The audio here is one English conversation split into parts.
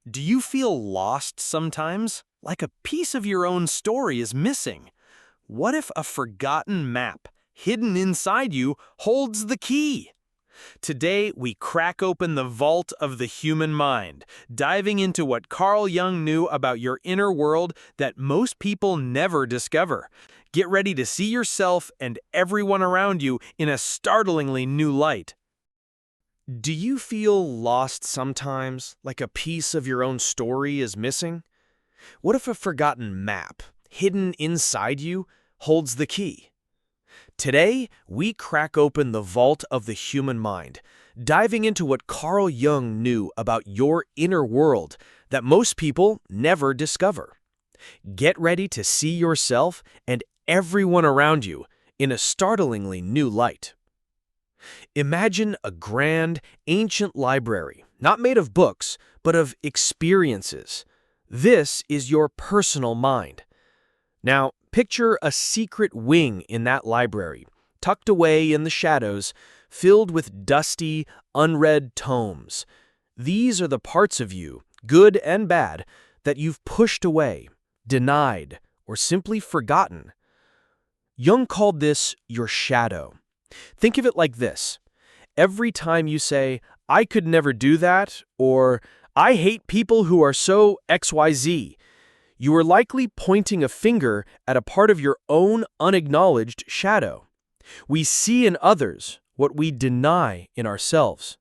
Do you feel lost sometimes? Like a piece of your own story is missing? What if a forgotten map, hidden inside you, holds the key? Today, we crack open the vault of the human mind, diving into what Carl Jung knew about your inner world that most people never discover. Get ready to see yourself and everyone around you in a startlingly new light. Do you feel lost sometimes, like a piece of your own story is missing? What if a forgotten map, hidden inside you, holds the key? Today, we crack open the vault of the human mind, diving into what Carl Jung knew about your inner world that most people never discover. Get ready to see yourself and everyone around you in a startlingly new light. Imagine a grand, ancient library, not made of books, but of experiences. This is your personal mind. Now, picture a secret wing in that library, tucked away in the shadows, filled with dusty, unread tomes. These are the parts of you, good and bad, that you've pushed away, denied, or simply forgotten. Jung called this your shadow. Think of it like this. Every time you say, "I could never do that," or "I hate people who are so XYZ," you are likely pointing a finger at a part of your own unacknowledged shadow. We see in others what we deny in ourselves.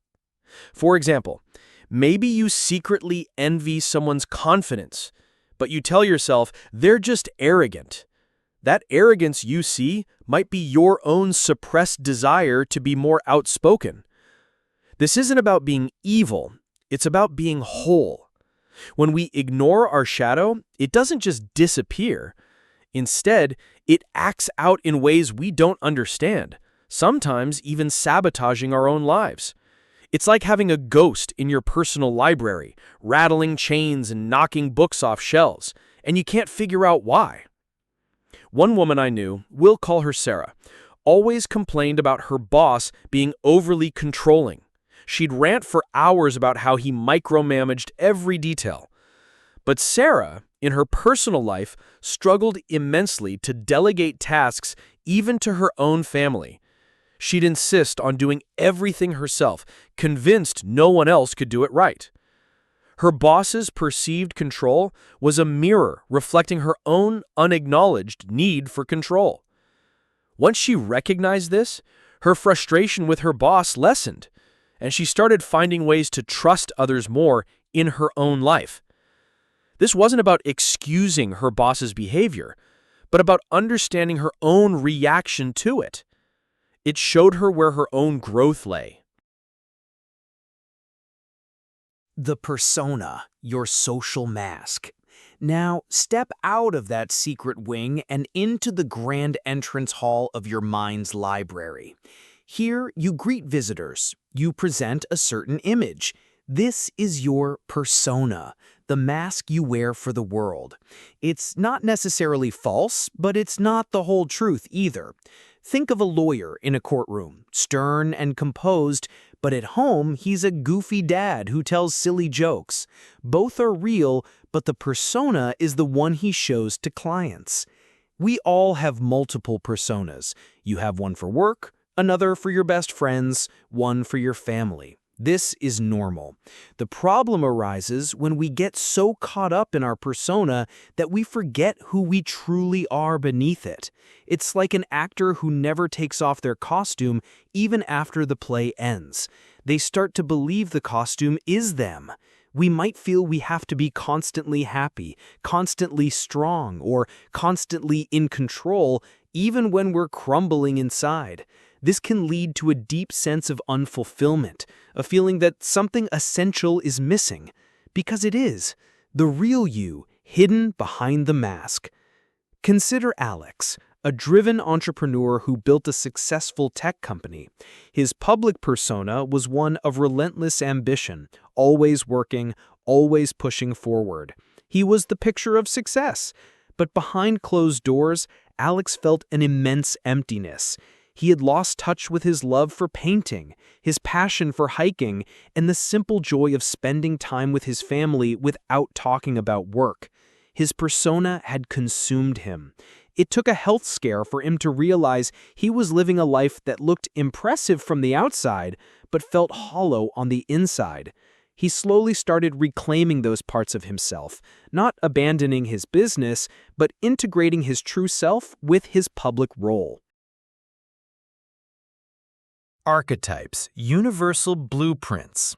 For example, maybe you secretly envy someone's confidence, but you tell yourself they're just arrogant. That arrogance you see might be your own suppressed desire to be more outspoken. This isn't about being evil, it's about being whole. When we ignore our shadow, it doesn't just disappear. Instead, it acts out in ways we don't understand, sometimes even sabotaging our own lives. It's like having a ghost in your personal library, rattling chains and knocking books off shelves, and you can't figure out why. One woman I knew, we'll call her Sarah, always complained about her boss being overly controlling. She'd rant for hours about how he micromanaged every detail. But Sarah, in her personal life, struggled immensely to delegate tasks even to her own family. She'd insist on doing everything herself, convinced no one else could do it right. Her boss's perceived control was a mirror reflecting her own unacknowledged need for control. Once she recognized this, her frustration with her boss lessened, and she started finding ways to trust others more in her own life. This wasn't about excusing her boss's behavior, but about understanding her own reaction to it. It showed her where her own growth lay. The persona, your social mask. Now, step out of that secret wing and into the grand entrance hall of your mind's library. Here, you greet visitors. You present a certain image. This is your persona, the mask you wear for the world. It's not necessarily false, but it's not the whole truth either. Think of a lawyer in a courtroom, stern and composed, but at home he's a goofy dad who tells silly jokes. Both are real, but the persona is the one he shows to clients. We all have multiple personas. You have one for work, another for your best friends, one for your family. This is normal. The problem arises when we get so caught up in our persona that we forget who we truly are beneath it. It's like an actor who never takes off their costume even after the play ends. They start to believe the costume is them. We might feel we have to be constantly happy, constantly strong, or constantly in control, even when we're crumbling inside. This can lead to a deep sense of unfulfillment, a feeling that something essential is missing. Because it is, the real you, hidden behind the mask. Consider Alex, a driven entrepreneur who built a successful tech company. His public persona was one of relentless ambition, always working, always pushing forward. He was the picture of success. But behind closed doors, Alex felt an immense emptiness. He had lost touch with his love for painting, his passion for hiking, and the simple joy of spending time with his family without talking about work. His persona had consumed him. It took a health scare for him to realize he was living a life that looked impressive from the outside, but felt hollow on the inside. He slowly started reclaiming those parts of himself, not abandoning his business, but integrating his true self with his public role. Archetypes, universal blueprints.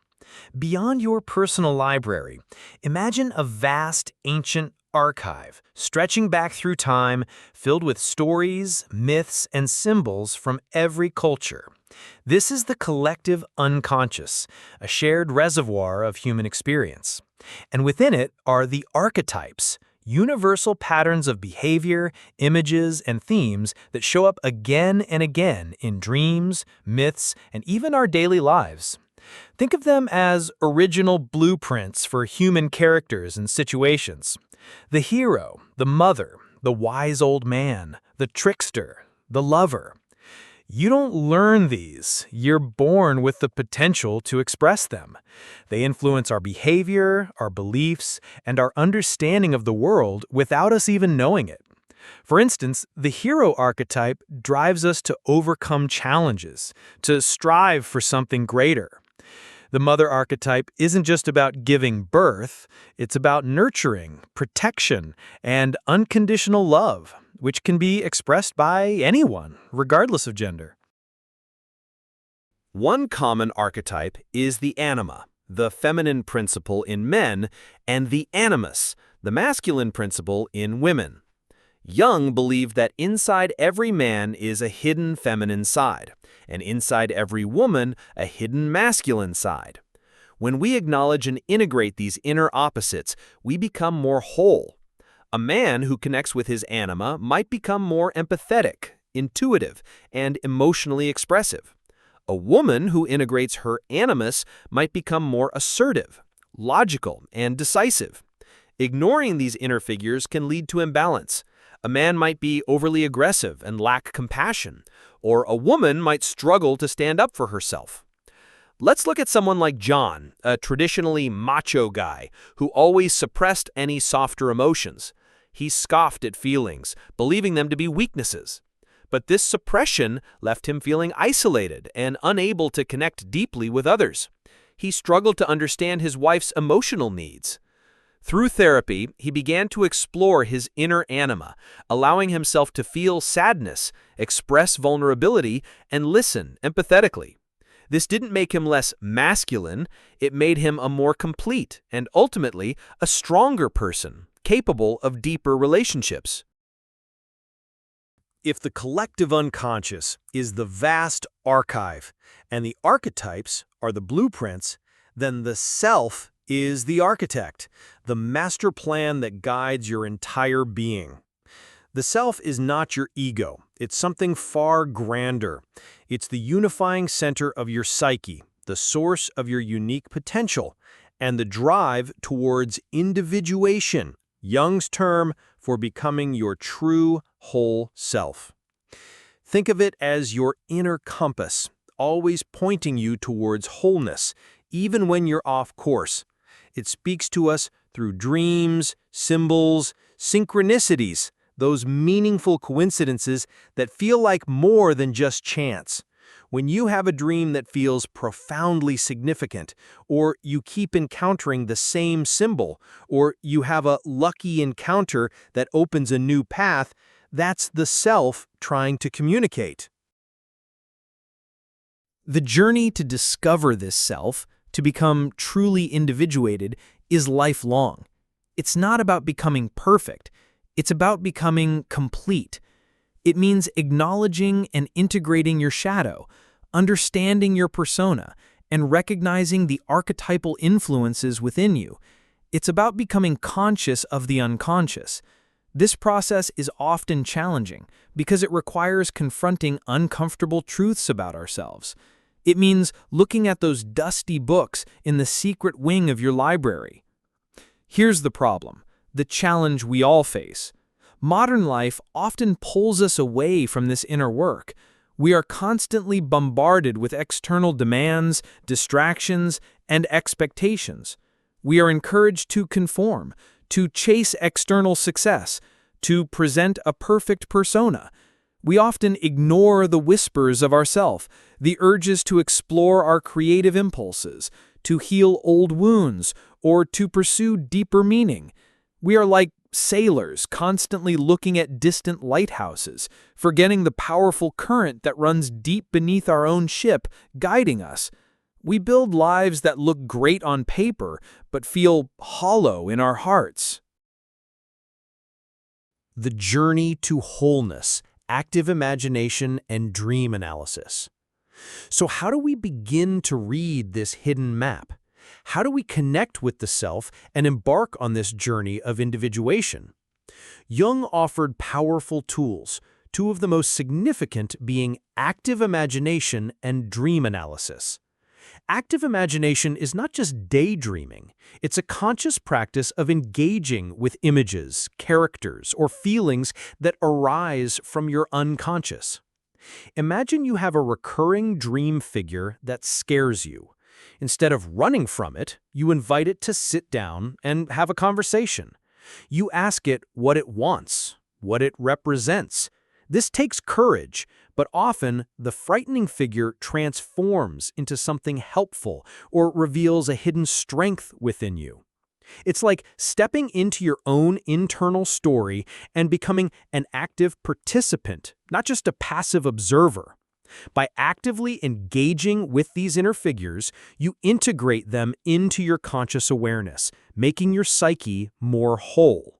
Beyond your personal library, imagine a vast, ancient archive stretching back through time, filled with stories, myths, and symbols from every culture. This is the collective unconscious, a shared reservoir of human experience. And within it are the archetypes, universal patterns of behavior, images, and themes that show up again and again in dreams, myths, and even our daily lives. Think of them as original blueprints for human characters and situations. The hero, the mother, the wise old man, the trickster, the lover. You don't learn these, you're born with the potential to express them. They influence our behavior, our beliefs, and our understanding of the world without us even knowing it. For instance, the hero archetype drives us to overcome challenges, to strive for something greater. The mother archetype isn't just about giving birth, it's about nurturing, protection, and unconditional love, which can be expressed by anyone, regardless of gender. One common archetype is the anima, the feminine principle in men, and the animus, the masculine principle in women. Jung believed that inside every man is a hidden feminine side, and inside every woman a hidden masculine side. When we acknowledge and integrate these inner opposites, we become more whole. A man who connects with his anima might become more empathetic, intuitive, and emotionally expressive. A woman who integrates her animus might become more assertive, logical, and decisive. Ignoring these inner figures can lead to imbalance. A man might be overly aggressive and lack compassion, or a woman might struggle to stand up for herself. Let's look at someone like John, a traditionally macho guy who always suppressed any softer emotions. He scoffed at feelings, believing them to be weaknesses. But this suppression left him feeling isolated and unable to connect deeply with others. He struggled to understand his wife's emotional needs. Through therapy, he began to explore his inner anima, allowing himself to feel sadness, express vulnerability, and listen empathetically. This didn't make him less masculine, it made him a more complete and ultimately a stronger person, capable of deeper relationships. If the collective unconscious is the vast archive and the archetypes are the blueprints, then the self is the architect, the master plan that guides your entire being. The self is not your ego. It's something far grander. It's the unifying center of your psyche, the source of your unique potential, and the drive towards individuation, Jung's term for becoming your true whole self. Think of it as your inner compass, always pointing you towards wholeness, even when you're off course. It speaks to us through dreams, symbols, synchronicities, those meaningful coincidences that feel like more than just chance. When you have a dream that feels profoundly significant, or you keep encountering the same symbol, or you have a lucky encounter that opens a new path, that's the self trying to communicate. The journey to discover this self, to become truly individuated, is lifelong. It's not about becoming perfect. It's about becoming complete. It means acknowledging and integrating your shadow, understanding your persona, and recognizing the archetypal influences within you. It's about becoming conscious of the unconscious. This process is often challenging because it requires confronting uncomfortable truths about ourselves. It means looking at those dusty books in the secret wing of your library. Here's the problem, the challenge we all face. Modern life often pulls us away from this inner work. We are constantly bombarded with external demands, distractions, and expectations. We are encouraged to conform, to chase external success, to present a perfect persona. We often ignore the whispers of ourself, the urges to explore our creative impulses, to heal old wounds, or to pursue deeper meaning. We are like sailors constantly looking at distant lighthouses, forgetting the powerful current that runs deep beneath our own ship, guiding us. We build lives that look great on paper, but feel hollow in our hearts. The journey to wholeness, active imagination, and dream analysis. So how do we begin to read this hidden map? How do we connect with the self and embark on this journey of individuation? Jung offered powerful tools, two of the most significant being active imagination and dream analysis. Active imagination is not just daydreaming, it's a conscious practice of engaging with images, characters, or feelings that arise from your unconscious. Imagine you have a recurring dream figure that scares you. Instead of running from it, you invite it to sit down and have a conversation. You ask it what it wants, what it represents. This takes courage, but often the frightening figure transforms into something helpful or reveals a hidden strength within you. It's like stepping into your own internal story and becoming an active participant, not just a passive observer. By actively engaging with these inner figures, you integrate them into your conscious awareness, making your psyche more whole.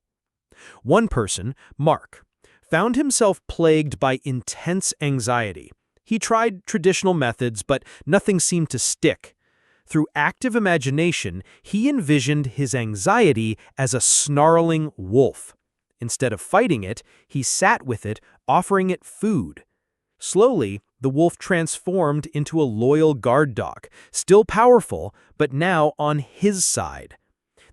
One person, Mark, found himself plagued by intense anxiety. He tried traditional methods, but nothing seemed to stick. Through active imagination, he envisioned his anxiety as a snarling wolf. Instead of fighting it, he sat with it, offering it food. Slowly, the wolf transformed into a loyal guard dog, still powerful, but now on his side.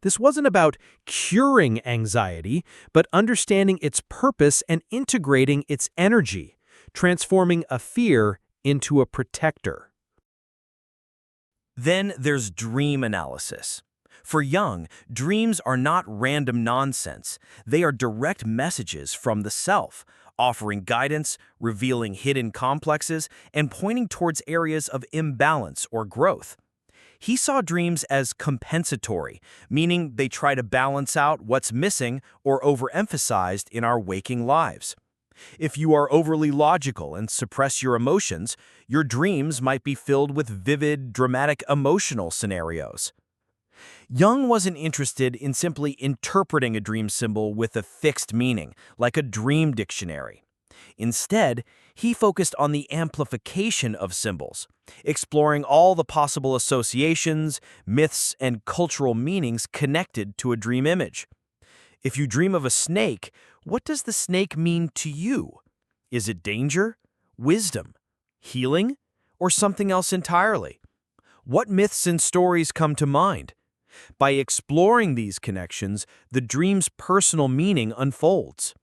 This wasn't about curing anxiety, but understanding its purpose and integrating its energy, transforming a fear into a protector. Then there's dream analysis. For Jung, dreams are not random nonsense. They are direct messages from the self, offering guidance, revealing hidden complexes, and pointing towards areas of imbalance or growth. He saw dreams as compensatory, meaning they try to balance out what's missing or overemphasized in our waking lives. If you are overly logical and suppress your emotions, your dreams might be filled with vivid, dramatic emotional scenarios. Jung wasn't interested in simply interpreting a dream symbol with a fixed meaning, like a dream dictionary. Instead, he focused on the amplification of symbols, exploring all the possible associations, myths, and cultural meanings connected to a dream image. If you dream of a snake, what does the snake mean to you? Is it danger, wisdom, healing, or something else entirely? What myths and stories come to mind? By exploring these connections, the dream's personal meaning unfolds.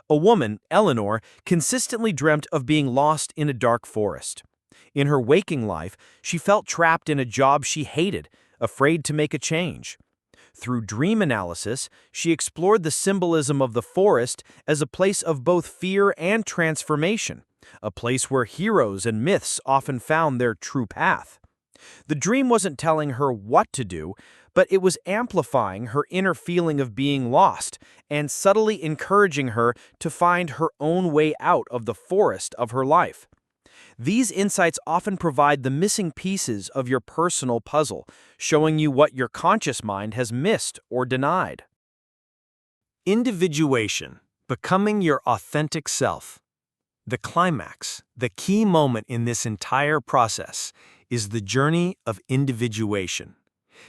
A woman, Eleanor, consistently dreamt of being lost in a dark forest. In her waking life, she felt trapped in a job she hated, afraid to make a change. Through dream analysis, she explored the symbolism of the forest as a place of both fear and transformation, a place where heroes and myths often found their true path. The dream wasn't telling her what to do, but it was amplifying her inner feeling of being lost and subtly encouraging her to find her own way out of the forest of her life. These insights often provide the missing pieces of your personal puzzle, showing you what your conscious mind has missed or denied. Individuation, becoming your authentic self. The climax, the key moment in this entire process, is the journey of individuation.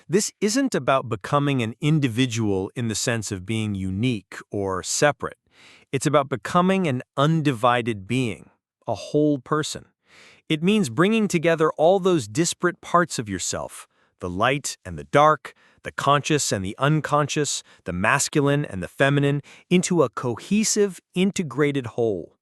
This isn't about becoming an individual in the sense of being unique or separate. It's about becoming an undivided being, a whole person. It means bringing together all those disparate parts of yourself, the light and the dark, the conscious and the unconscious, the masculine and the feminine, into a cohesive, integrated whole.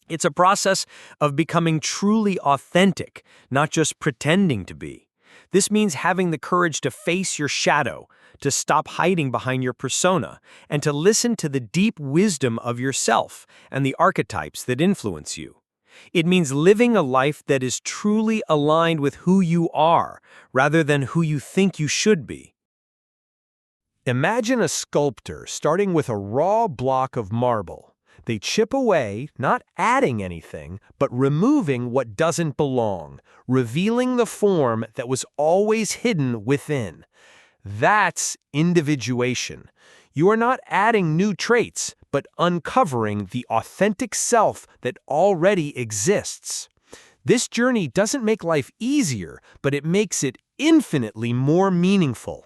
It's a process of becoming truly authentic, not just pretending to be. This means having the courage to face your shadow, to stop hiding behind your persona, and to listen to the deep wisdom of yourself and the archetypes that influence you. It means living a life that is truly aligned with who you are, rather than who you think you should be. Imagine a sculptor starting with a raw block of marble. They chip away, not adding anything, but removing what doesn't belong, revealing the form that was always hidden within. That's individuation. You are not adding new traits, but uncovering the authentic self that already exists. This journey doesn't make life easier, but it makes it infinitely more meaningful.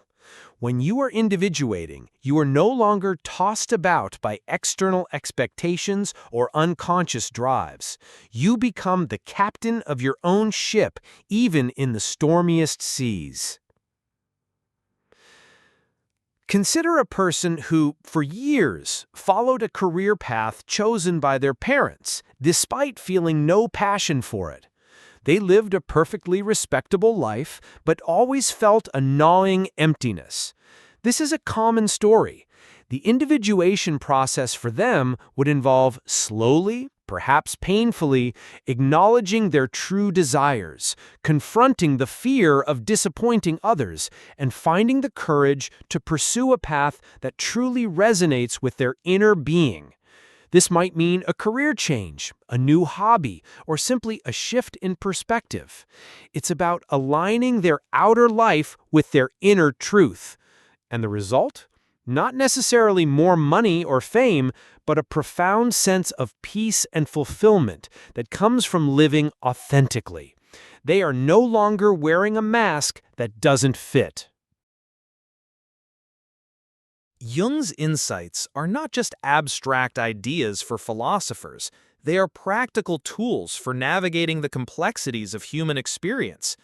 When you are individuating, you are no longer tossed about by external expectations or unconscious drives. You become the captain of your own ship, even in the stormiest seas. Consider a person who, for years, followed a career path chosen by their parents, despite feeling no passion for it. They lived a perfectly respectable life, but always felt a gnawing emptiness. This is a common story. The individuation process for them would involve slowly, perhaps painfully, acknowledging their true desires, confronting the fear of disappointing others, and finding the courage to pursue a path that truly resonates with their inner being. This might mean a career change, a new hobby, or simply a shift in perspective. It's about aligning their outer life with their inner truth. And the result? Not necessarily more money or fame, but a profound sense of peace and fulfillment that comes from living authentically. They are no longer wearing a mask that doesn't fit. Jung's insights are not just abstract ideas for philosophers. They are practical tools for navigating the complexities of human experience.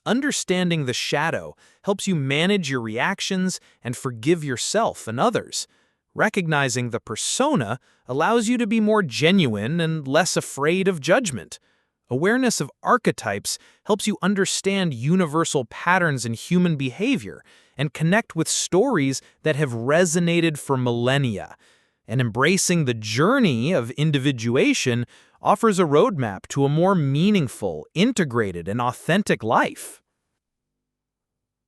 Understanding the shadow helps you manage your reactions and forgive yourself and others. Recognizing the persona allows you to be more genuine and less afraid of judgment. Awareness of archetypes helps you understand universal patterns in human behavior and connect with stories that have resonated for millennia. And embracing the journey of individuation offers a roadmap to a more meaningful, integrated, and authentic life.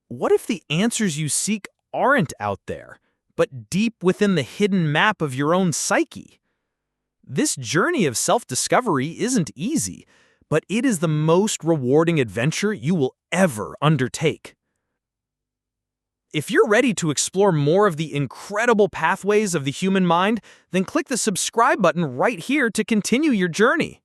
What if the answers you seek aren't out there, but deep within the hidden map of your own psyche? This journey of self-discovery isn't easy, but it is the most rewarding adventure you will ever undertake. If you're ready to explore more of the incredible pathways of the human mind, then click the subscribe button right here to continue your journey.